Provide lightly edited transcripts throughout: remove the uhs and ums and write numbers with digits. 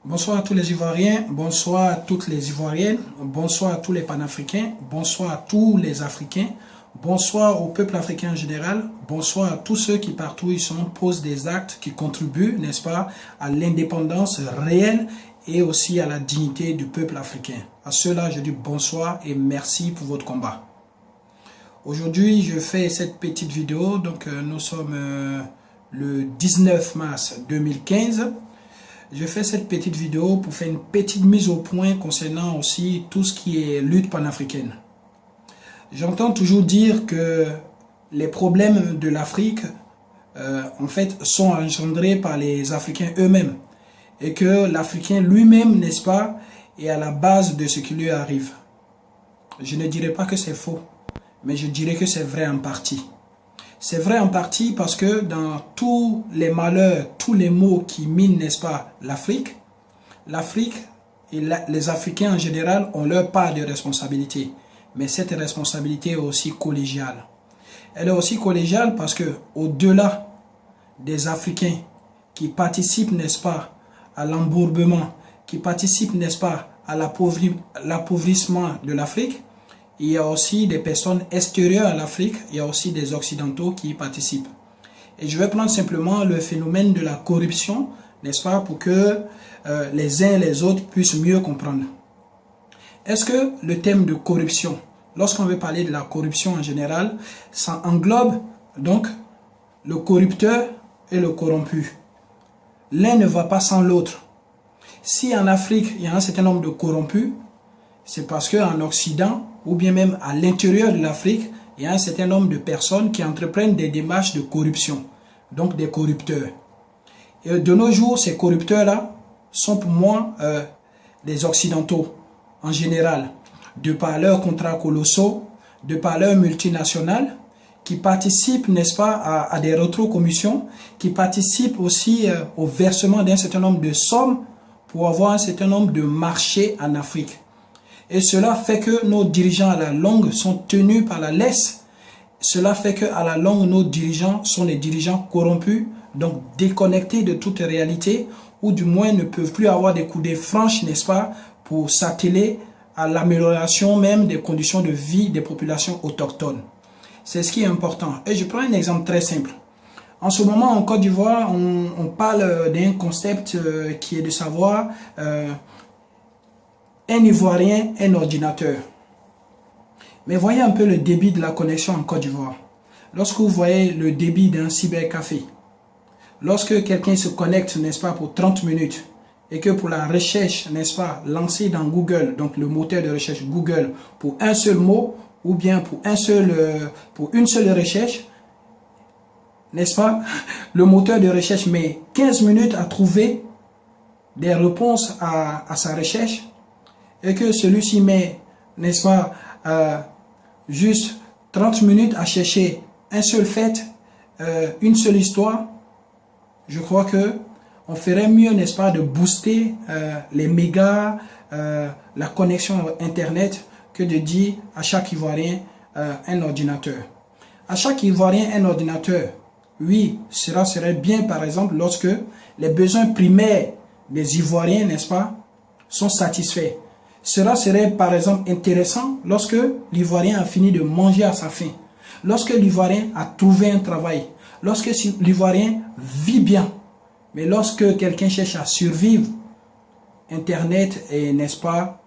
Bonsoir à tous les Ivoiriens, bonsoir à toutes les Ivoiriennes, bonsoir à tous les panafricains, bonsoir à tous les Africains, bonsoir au peuple africain en général, bonsoir à tous ceux qui partout ils sont posent des actes qui contribuent, n'est-ce pas, à l'indépendance réelle et aussi à la dignité du peuple africain. À ceux-là, je dis bonsoir et merci pour votre combat. Aujourd'hui, je fais cette petite vidéo, donc nous sommes le 19 mars 2015. Je fais cette petite vidéo pour faire une petite mise au point concernant aussi tout ce qui est lutte panafricaine. J'entends toujours dire que les problèmes de l'Afrique, en fait, sont engendrés par les Africains eux-mêmes. Et que l'Africain lui-même, n'est-ce pas, est à la base de ce qui lui arrive. Je ne dirais pas que c'est faux, mais je dirais que c'est vrai en partie. C'est vrai en partie parce que dans tous les malheurs, tous les maux qui minent, n'est-ce pas, l'Afrique et les Africains en général ont leur part de responsabilité. Mais cette responsabilité est aussi collégiale. Elle est aussi collégiale parce que au-delà des Africains qui participent, n'est-ce pas, à l'embourbement, qui participent, n'est-ce pas, à l'appauvrissement de l'Afrique, il y a aussi des personnes extérieures à l'Afrique, il y a aussi des Occidentaux qui y participent. Et je vais prendre simplement le phénomène de la corruption, n'est-ce pas, pour que les uns et les autres puissent mieux comprendre. Est-ce que le thème de corruption, lorsqu'on veut parler de la corruption en général, ça englobe donc le corrupteur et le corrompu? L'un ne va pas sans l'autre. Si en Afrique, il y a un certain nombre de corrompus, c'est parce qu'en Occident, ou bien même à l'intérieur de l'Afrique, il y a un certain nombre de personnes qui entreprennent des démarches de corruption, donc des corrupteurs. Et de nos jours, ces corrupteurs-là sont pour moi des Occidentaux en général, de par leurs contrats colossaux, de par leurs multinationales, qui participent, n'est-ce pas, à des rétrocommissions, qui participent aussi au versement d'un certain nombre de sommes pour avoir un certain nombre de marchés en Afrique. Et cela fait que nos dirigeants à la longue sont tenus par la laisse. Cela fait qu'à la longue, nos dirigeants sont des dirigeants corrompus, donc déconnectés de toute réalité, ou du moins ne peuvent plus avoir des coudées franches, n'est-ce pas, pour s'atteler à l'amélioration même des conditions de vie des populations autochtones. C'est ce qui est important. Et je prends un exemple très simple. En ce moment, en Côte d'Ivoire, on parle d'un concept qui est de savoir... un Ivoirien, un ordinateur. Mais voyez un peu le débit de la connexion en Côte d'Ivoire. Lorsque vous voyez le débit d'un cybercafé, lorsque quelqu'un se connecte, n'est-ce pas, pour 30 minutes, et que pour la recherche, n'est-ce pas, lancée dans Google, donc le moteur de recherche Google, pour un seul mot, ou bien pour une seule recherche, n'est-ce pas, le moteur de recherche met 15 minutes à trouver des réponses à sa recherche, et que celui-ci met, n'est-ce pas, juste 30 minutes à chercher un seul fait, une seule histoire, je crois que on ferait mieux, n'est-ce pas, de booster les mégas, la connexion Internet, que de dire à chaque Ivoirien un ordinateur. À chaque Ivoirien un ordinateur, oui, cela serait bien, par exemple, lorsque les besoins primaires des Ivoiriens, n'est-ce pas, sont satisfaits. Cela serait par exemple intéressant lorsque l'Ivoirien a fini de manger à sa faim, lorsque l'Ivoirien a trouvé un travail, lorsque l'Ivoirien vit bien. Mais lorsque quelqu'un cherche à survivre, Internet est, n'est-ce pas,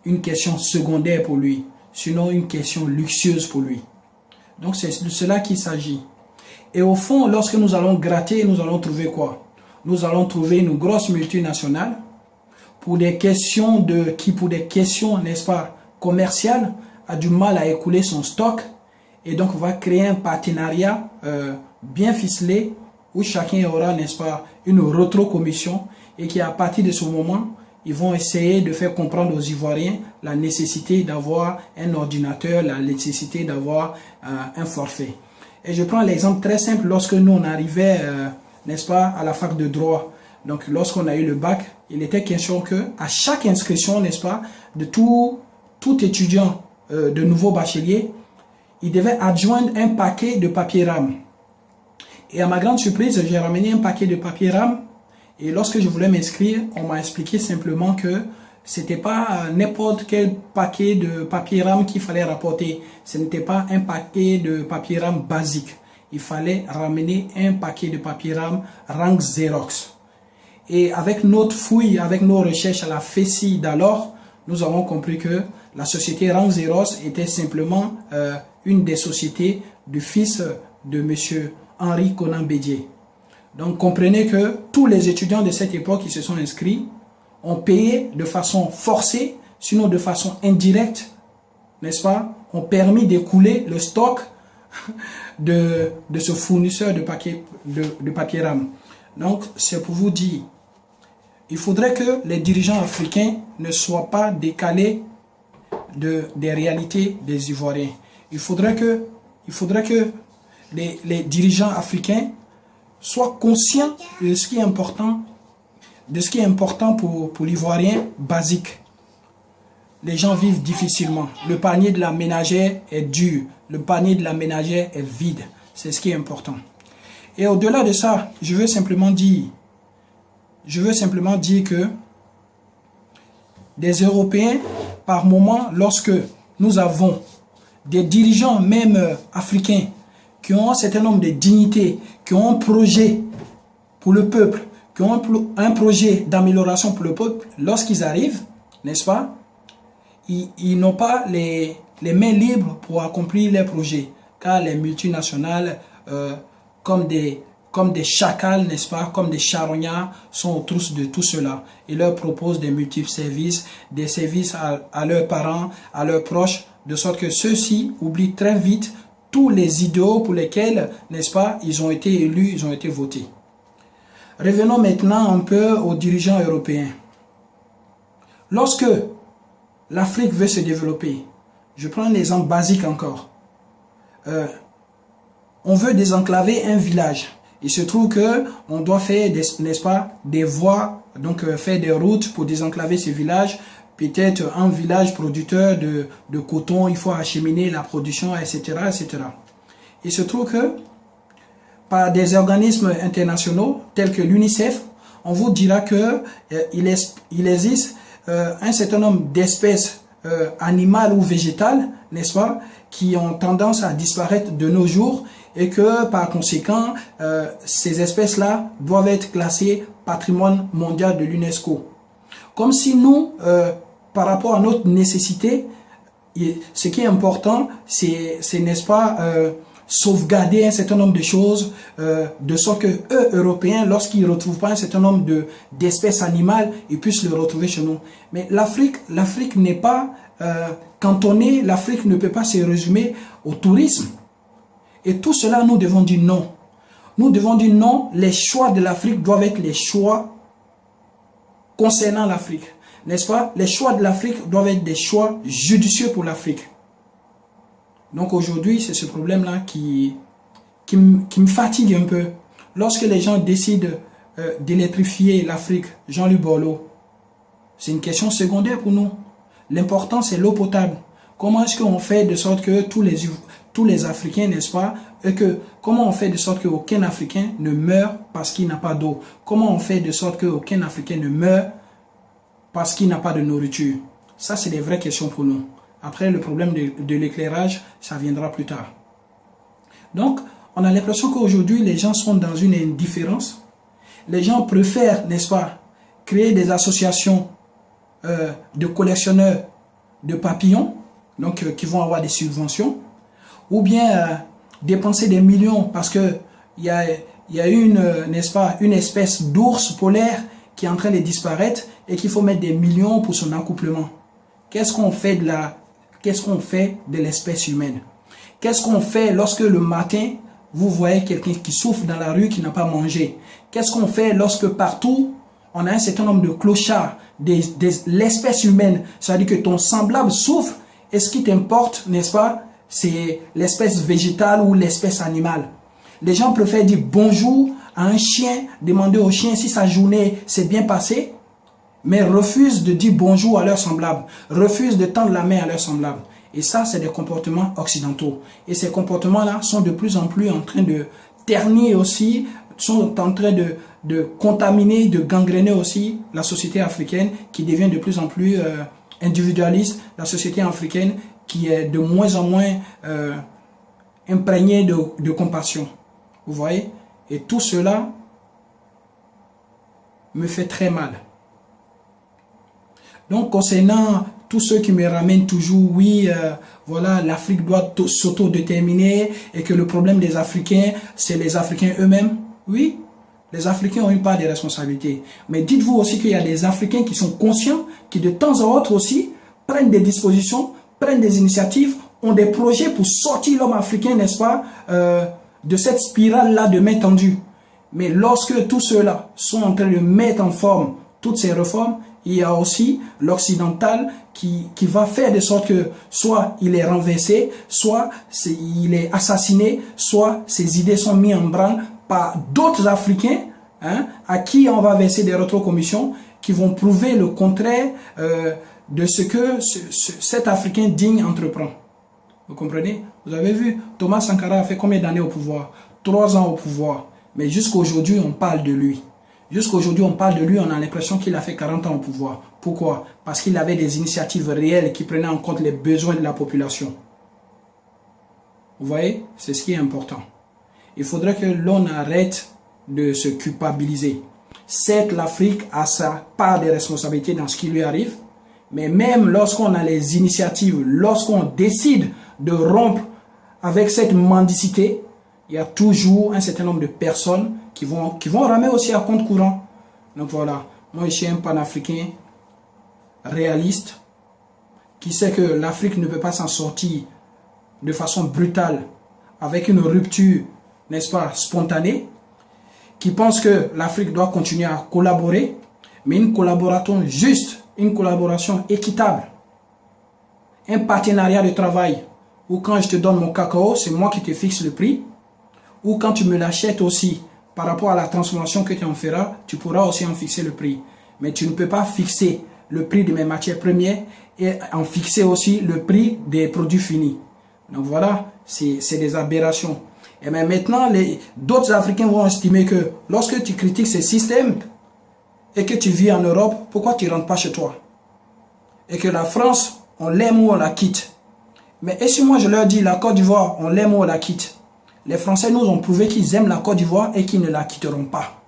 une question secondaire pour lui, sinon une question luxueuse pour lui. Donc c'est de cela qu'il s'agit. Et au fond, lorsque nous allons gratter, nous allons trouver quoi? Nous allons trouver une grosse multinationale, pour des questions n'est-ce pas, commerciales, a du mal à écouler son stock et donc va créer un partenariat bien ficelé où chacun aura, n'est-ce pas, une rétrocommission et qui à partir de ce moment, ils vont essayer de faire comprendre aux Ivoiriens la nécessité d'avoir un ordinateur, la nécessité d'avoir un forfait. Et je prends l'exemple très simple lorsque nous on arrivait, n'est-ce pas, à la fac de droit. Donc, lorsqu'on a eu le bac, il était question que à chaque inscription, n'est-ce pas, de tout étudiant de nouveau bachelier, il devait adjoindre un paquet de papier RAM. Et à ma grande surprise, j'ai ramené un paquet de papier RAM Et lorsque je voulais m'inscrire, on m'a expliqué simplement que c'était pas n'importe quel paquet de papier rame qu'il fallait rapporter. Ce n'était pas un paquet de papier rame basique. Il fallait ramener un paquet de papier rame rang Xerox. Et avec notre fouille, avec nos recherches à la FESI d'alors, nous avons compris que la société rang Xerox était simplement une des sociétés du fils de M. Henri Conan Bédier. Donc comprenez que tous les étudiants de cette époque qui se sont inscrits ont payé de façon forcée, sinon de façon indirecte, n'est-ce pas, ont permis d'écouler le stock de ce fournisseur de papier rame. Donc c'est pour vous dire, il faudrait que les dirigeants africains ne soient pas décalés des réalités des Ivoiriens. Il faudrait que les dirigeants africains soient conscients de ce qui est important, pour l'Ivoirien basique. Les gens vivent difficilement. Le panier de la ménagère est dur. Le panier de la ménagère est vide. C'est ce qui est important. Et au-delà de ça, je veux simplement dire que des Européens, par moment, lorsque nous avons des dirigeants, même africains, qui ont un certain nombre de dignités, qui ont un projet pour le peuple, qui ont un projet d'amélioration pour le peuple, lorsqu'ils arrivent, n'est-ce pas, ils n'ont pas les mains libres pour accomplir leurs projets, car les multinationales, comme des chacals, n'est-ce pas, comme des charognards, sont autour de tout cela. Ils leur proposent des multiples services, des services à leurs parents, à leurs proches, de sorte que ceux-ci oublient très vite tous les idéaux pour lesquels, n'est-ce pas, ils ont été élus, ils ont été votés. Revenons maintenant un peu aux dirigeants européens. Lorsque l'Afrique veut se développer, je prends un exemple basique encore. On veut désenclaver un village. Il se trouve que on doit faire, n'est-ce pas, des voies, donc faire des routes pour désenclaver ce village. Peut-être un village producteur de coton, il faut acheminer la production, etc., etc. Il se trouve que par des organismes internationaux tels que l'UNICEF, on vous dira que il existe un certain nombre d'espèces animales ou végétales, n'est-ce pas, qui ont tendance à disparaître de nos jours et que par conséquent, ces espèces-là doivent être classées patrimoine mondial de l'UNESCO. Comme si nous, par rapport à notre nécessité, ce qui est important, c'est n'est-ce pas, sauvegarder un certain nombre de choses, de sorte que eux, Européens, lorsqu'ils ne retrouvent pas un certain nombre d'espèces animales, ils puissent le retrouver chez nous. Mais l'Afrique n'est pas cantonnée, l'Afrique ne peut pas se résumer au tourisme. Et tout cela, nous devons dire non. Nous devons dire non, les choix de l'Afrique doivent être les choix concernant l'Afrique. N'est-ce pas? Les choix de l'Afrique doivent être des choix judicieux pour l'Afrique. Donc aujourd'hui, c'est ce problème-là qui me fatigue un peu. Lorsque les gens décident d'électrifier l'Afrique, Jean-Luc Borloo, c'est une question secondaire pour nous. L'important, c'est l'eau potable. Comment est-ce qu'on fait de sorte que tous les Africains, n'est-ce pas, comment on fait de sorte qu'aucun Africain ne meurt parce qu'il n'a pas d'eau? Comment on fait de sorte qu'aucun Africain ne meurt parce qu'il n'a pas de nourriture? Ça, c'est des vraies questions pour nous. Après, le problème de l'éclairage, ça viendra plus tard. Donc, on a l'impression qu'aujourd'hui, les gens sont dans une indifférence. Les gens préfèrent, n'est-ce pas, créer des associations de collectionneurs de papillons, donc qui vont avoir des subventions, ou bien dépenser des millions parce que il y a n'est-ce pas, une espèce d'ours polaire qui est en train de disparaître et qu'il faut mettre des millions pour son accouplement. Qu'est-ce qu'on fait de l'espèce humaine? Qu'est-ce qu'on fait lorsque le matin, vous voyez quelqu'un qui souffre dans la rue, qui n'a pas mangé? Qu'est-ce qu'on fait lorsque partout, on a un certain nombre de clochards, l'espèce humaine, c'est-à-dire que ton semblable souffre, et ce qui t'importe, n'est-ce pas, c'est l'espèce végétale ou l'espèce animale. Les gens préfèrent dire bonjour à un chien, demander au chien si sa journée s'est bien passée, mais refusent de dire bonjour à leur semblable, refusent de tendre la main à leur semblable. Et ça, c'est des comportements occidentaux. Et ces comportements-là sont de plus en plus en train de ternir aussi, sont en train de contaminer, de gangréner aussi la société africaine qui devient de plus en plus individualiste, la société africaine qui est de moins en moins imprégnée de compassion. Vous voyez? Et tout cela me fait très mal. Donc, concernant tous ceux qui me ramènent toujours, oui, voilà, l'Afrique doit s'autodéterminer et que le problème des Africains, c'est les Africains eux-mêmes. Oui, les Africains ont une part de responsabilité. Mais dites-vous aussi qu'il y a des Africains qui sont conscients, qui de temps en autre aussi prennent des dispositions, prennent des initiatives, ont des projets pour sortir l'homme africain, n'est-ce pas, de cette spirale-là de main tendue. Mais lorsque tous ceux-là sont en train de mettre en forme toutes ces réformes, il y a aussi l'occidental qui va faire de sorte que soit il est renversé, soit il est assassiné, soit ses idées sont mises en branle par d'autres Africains à qui on va verser des rétrocommissions qui vont prouver le contraire de ce que cet Africain digne entreprend. Vous comprenez? Vous avez vu, Thomas Sankara a fait combien d'années au pouvoir? 3 ans au pouvoir. Mais jusqu'à aujourd'hui, on parle de lui. Jusqu'à aujourd'hui, on parle de lui, on a l'impression qu'il a fait 40 ans au pouvoir. Pourquoi? Parce qu'il avait des initiatives réelles qui prenaient en compte les besoins de la population. Vous voyez? C'est ce qui est important. Il faudrait que l'on arrête de se culpabiliser. Certes, l'Afrique a sa part de responsabilité dans ce qui lui arrive, mais même lorsqu'on a les initiatives, lorsqu'on décide de rompre avec cette mendicité, il y a toujours un certain nombre de personnes qui vont ramer aussi à compte courant. Donc voilà, moi je suis un panafricain réaliste qui sait que l'Afrique ne peut pas s'en sortir de façon brutale avec une rupture, n'est-ce pas, spontanée, qui pense que l'Afrique doit continuer à collaborer, mais une collaboration juste, une collaboration équitable, un partenariat de travail où quand je te donne mon cacao, c'est moi qui te fixe le prix, ou quand tu me l'achètes aussi, par rapport à la transformation que tu en feras, tu pourras aussi en fixer le prix. Mais tu ne peux pas fixer le prix de mes matières premières et en fixer aussi le prix des produits finis. Donc voilà, c'est des aberrations. Et bien maintenant, d'autres Africains vont estimer que lorsque tu critiques ces systèmes et que tu vis en Europe, pourquoi tu ne rentres pas chez toi? Et que la France, on l'aime ou on la quitte. Mais et si moi je leur dis la Côte d'Ivoire, on l'aime ou on la quitte? Les Français nous ont prouvé qu'ils aiment la Côte d'Ivoire et qu'ils ne la quitteront pas.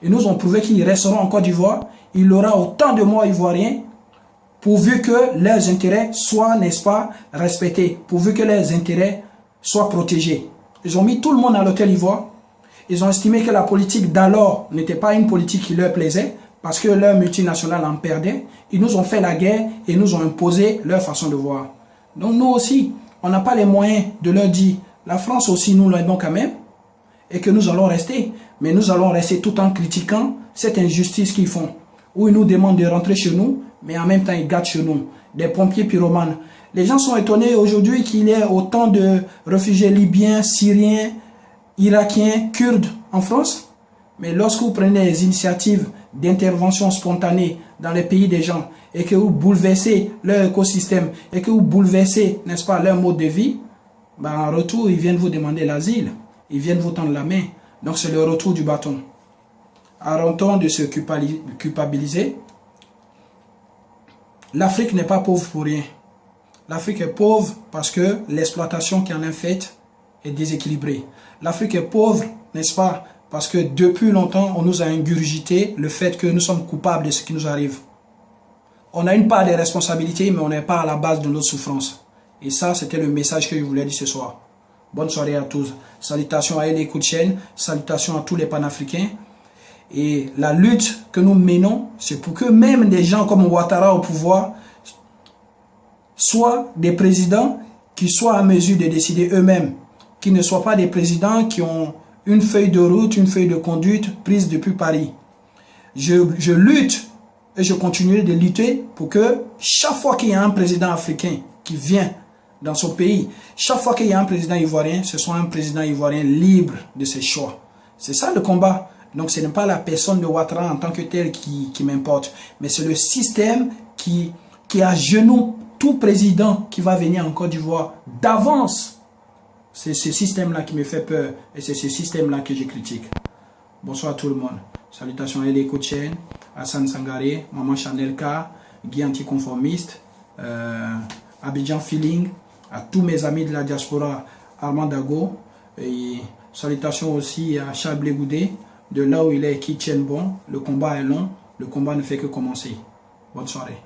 Ils nous ont prouvé qu'ils resteront en Côte d'Ivoire. Il y aura autant de morts ivoiriens pourvu que leurs intérêts soient, n'est-ce pas, respectés, pourvu que leurs intérêts soient protégés. Ils ont mis tout le monde à l'hôtel Ivoire. Ils ont estimé que la politique d'alors n'était pas une politique qui leur plaisait parce que leur multinationale en perdait. Ils nous ont fait la guerre et nous ont imposé leur façon de voir. Donc nous aussi, on n'a pas les moyens de leur dire la France aussi nous l'aimons quand même et que nous allons rester. Mais nous allons rester tout en critiquant cette injustice qu'ils font. Où ils nous demandent de rentrer chez nous, mais en même temps ils gâtent chez nous. Des pompiers pyromanes. Les gens sont étonnés aujourd'hui qu'il y ait autant de réfugiés libyens, syriens, irakiens, kurdes en France. Mais lorsque vous prenez les initiatives d'intervention spontanée dans les pays des gens et que vous bouleversez leur écosystème et que vous bouleversez, n'est-ce pas, leur mode de vie, ben en retour, ils viennent vous demander l'asile. Ils viennent vous tendre la main. Donc c'est le retour du bâton. Arrêtons de se culpabiliser. L'Afrique n'est pas pauvre pour rien. L'Afrique est pauvre parce que l'exploitation qui en est faite est déséquilibrée. L'Afrique est pauvre, n'est-ce pas, parce que depuis longtemps, on nous a ingurgité le fait que nous sommes coupables de ce qui nous arrive. On a une part de responsabilité, mais on n'est pas à la base de notre souffrance. Et ça, c'était le message que je voulais dire ce soir. Bonne soirée à tous. Salutations à Elie Koutchen, salutations à tous les panafricains. Et la lutte que nous menons, c'est pour que même des gens comme Ouattara au pouvoir soient des présidents qui soient à mesure de décider eux-mêmes, qui ne soient pas des présidents qui ont une feuille de route, une feuille de conduite prise depuis Paris. Je lutte et je continuerai de lutter pour que chaque fois qu'il y a un président africain qui vient dans son pays, chaque fois qu'il y a un président ivoirien, ce soit un président ivoirien libre de ses choix. C'est ça le combat. Donc ce n'est pas la personne de Ouattara en tant que telle qui m'importe, mais c'est le système qui agenouille tout président qui va venir en Côte d'Ivoire d'avance. C'est ce système-là qui me fait peur et c'est ce système-là que je critique. Bonsoir tout le monde. Salutations à Elie Kochen, Hassan Sangaré, Maman Chanelka, Guy Anticonformiste, Abidjan Feeling, à tous mes amis de la diaspora, Armand Dago, et salutations aussi à Charles Goudé, de là où il est, qui tiennent bon. Le combat est long, le combat ne fait que commencer. Bonne soirée.